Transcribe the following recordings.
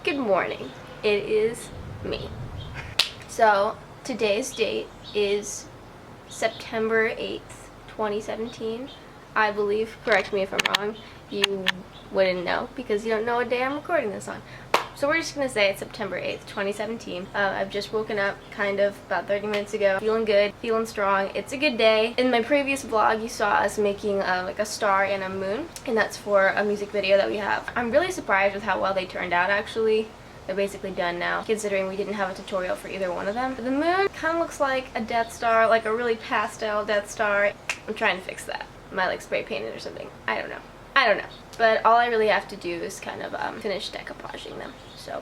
Good morning. It is me. So today's date is September 8th, 2017. I believe, correct me if I'm wrong, you wouldn't know because you don't know what day I'm recording this on. So we're just going to say it's September 8th, 2017. I've just woken up kind of about 30 minutes ago, feeling good, feeling strong. It's a good day. In my previous vlog, you saw us making like a star and a moon, and that's for a music video that we have. I'm really surprised with how well they turned out, actually. They're basically done now, considering we didn't have a tutorial for either one of them. The moon kind of looks like a Death Star, like a really pastel Death Star. I'm trying to fix that. I might like spray paint it or something. I don't know. But all I really have to do is kind of finish decoupaging them. So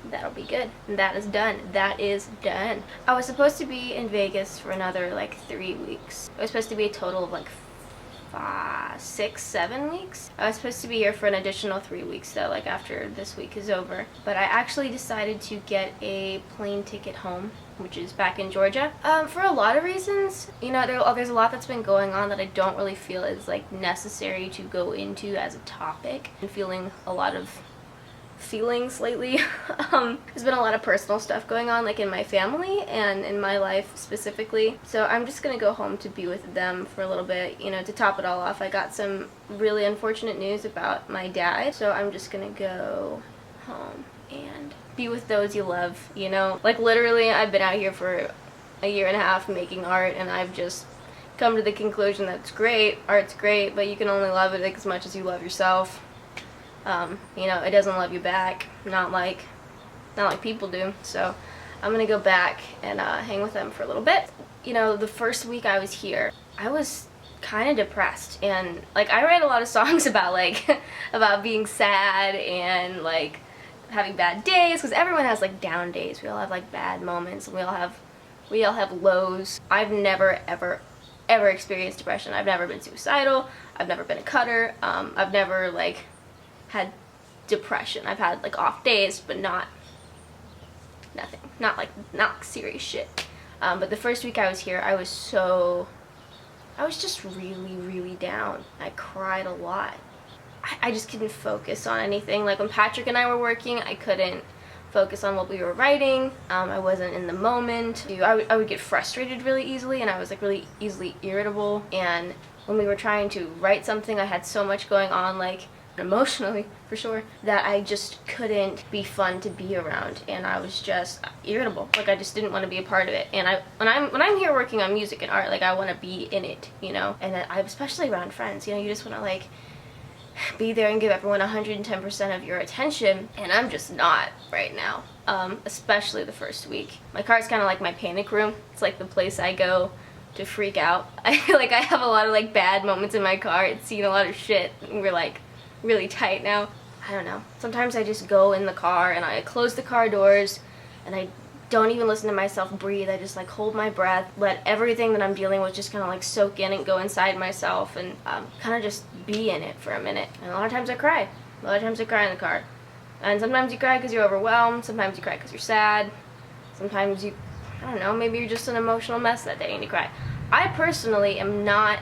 that'll be good. And that is done. That is done. I was supposed to be in Vegas for another like 3 weeks. It was supposed to be a total of like 6, 7 weeks. I was supposed to be here for an additional 3 weeks though, like after this week is over. But I actually decided to get a plane ticket home, which is back in Georgia, for a lot of reasons. You know, there's a lot that's been going on that I don't really feel is like necessary to go into as a topic. I'm feeling a lot of feelings lately. There's been a lot of personal stuff going on, like in my family and in my life specifically. So I'm just gonna go home to be with them for a little bit. You know, to top it all off, I got some really unfortunate news about my dad. So I'm just gonna go home and be with those you love, you know? Like literally, I've been out here for a year and a half making art, and I've just come to the conclusion that it's great, art's great, but you can only love it like as much as you love yourself. You know, it doesn't love you back, not like people do. So I'm gonna go back and hang with them for a little bit. You know, the first week I was here, I was kind of depressed, and like I write a lot of songs about like about being sad and like having bad days, because everyone has like down days. We all have like bad moments, and we all have lows. I've never ever experienced depression. I've never been suicidal. I've never been a cutter. I've never like had depression. I've had like off days, but not like serious shit. But the first week I was here, I was just really down. I cried a lot. I just couldn't focus on anything. Like when Patrick and I were working, I couldn't focus on what we were writing. I wasn't in the moment. I would get frustrated really easily, and I was like really easily irritable. And when we were trying to write something, I had so much going on, like emotionally for sure, that I just couldn't be fun to be around, and I was just irritable. Like I just didn't want to be a part of it. And when I'm here working on music and art, like I want to be in it, you know. And especially around friends, you know, you just want to like be there and give everyone 110% of your attention, and I'm just not right now. Especially the first week. My car's kind of like my panic room. It's like the place I go to freak out. I feel like I have a lot of like bad moments in my car. It's seen a lot of shit, and we're like really tight now. I don't know. Sometimes I just go in the car and I close the car doors and I don't even listen to myself breathe. I just like hold my breath, let everything that I'm dealing with just kind of like soak in and go inside myself, and kind of just be in it for a minute. And a lot of times I cry. A lot of times I cry in the car. And sometimes you cry because you're overwhelmed. Sometimes you cry because you're sad. Sometimes I don't know, maybe you're just an emotional mess that day and you cry. I personally am not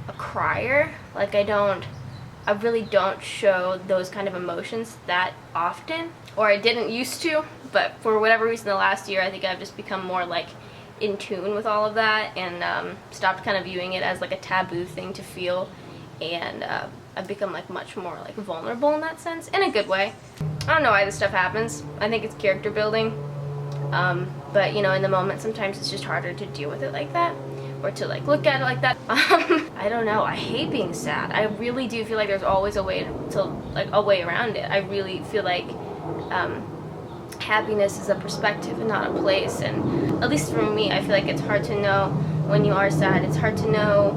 a crier. Like I really don't show those kind of emotions that often, or I didn't used to, but for whatever reason the last year I think I've just become more like in tune with all of that, and stopped kind of viewing it as like a taboo thing to feel, and I've become like much more like vulnerable in that sense, in a good way. I don't know why this stuff happens. I think it's character building, but you know, in the moment sometimes it's just harder to deal with it like that, or to like look at it like that. I don't know, I hate being sad. I really do feel like there's always a way around it. I really feel like happiness is a perspective and not a place, and at least for me, I feel like it's hard to know when you are sad. It's hard to know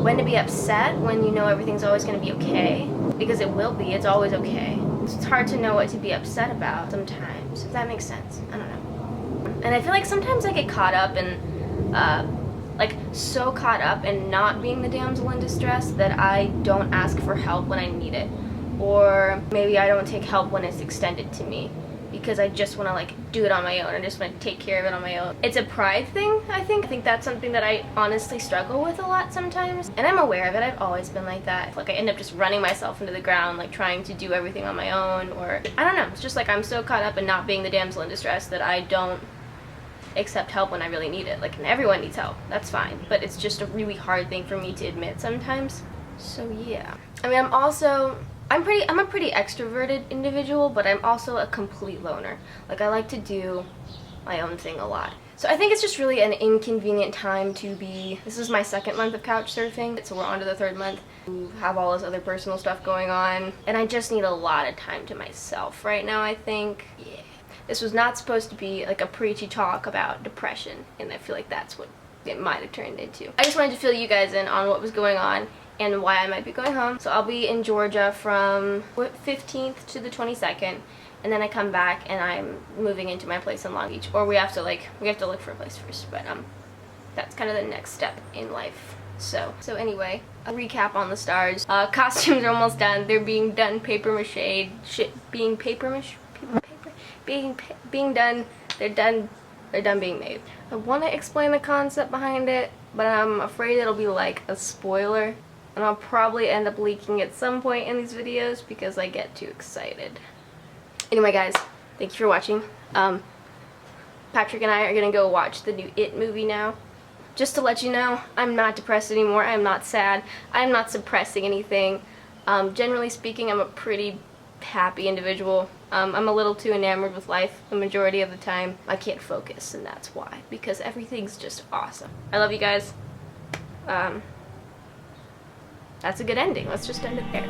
when to be upset, when you know everything's always going to be okay, because it will be. It's always okay. It's hard to know what to be upset about sometimes, if that makes sense. I don't know. And I feel like sometimes I get caught up in like so caught up in not being the damsel in distress that I don't ask for help when I need it, or maybe I don't take help when it's extended to me. because I just want to like do it on my own. I just want to take care of it on my own. It's a pride thing, I think. I think that's something that I honestly struggle with a lot sometimes. And I'm aware of it. I've always been like that. Like I end up just running myself into the ground, like trying to do everything on my own, or I don't know. It's just like I'm so caught up in not being the damsel in distress that I don't accept help when I really need it. Like, and everyone needs help. That's fine. But it's just a really hard thing for me to admit sometimes. So yeah. I mean, I'm a pretty extroverted individual, but I'm also a complete loner. Like, I like to do my own thing a lot. So I think it's just really an inconvenient time to be, this is my second month of couch surfing, so we're on to the third month. We have all this other personal stuff going on, and I just need a lot of time to myself right now, I think. Yeah. This was not supposed to be like a preachy talk about depression, and I feel like that's what it might have turned into. I just wanted to fill you guys in on what was going on and why I might be going home. So I'll be in Georgia from 15th to the 22nd, and then I come back and I'm moving into my place in Long Beach. Or we have to look for a place first, but that's kind of the next step in life. So anyway, a recap on the stars. Costumes are almost done. They're being done paper mache, being done. They're done being made. I want to explain the concept behind it, but I'm afraid it'll be like a spoiler, and I'll probably end up leaking at some point in these videos because I get too excited. Anyway guys, thank you for watching. Patrick and I are gonna go watch the new It movie now. Just to let you know, I'm not depressed anymore. I'm not sad. I'm not suppressing anything. Generally speaking, I'm a pretty happy individual. I'm a little too enamored with life the majority of the time. I can't focus, and that's why, because everything's just awesome. I love you guys. That's a good ending. Let's just end it there.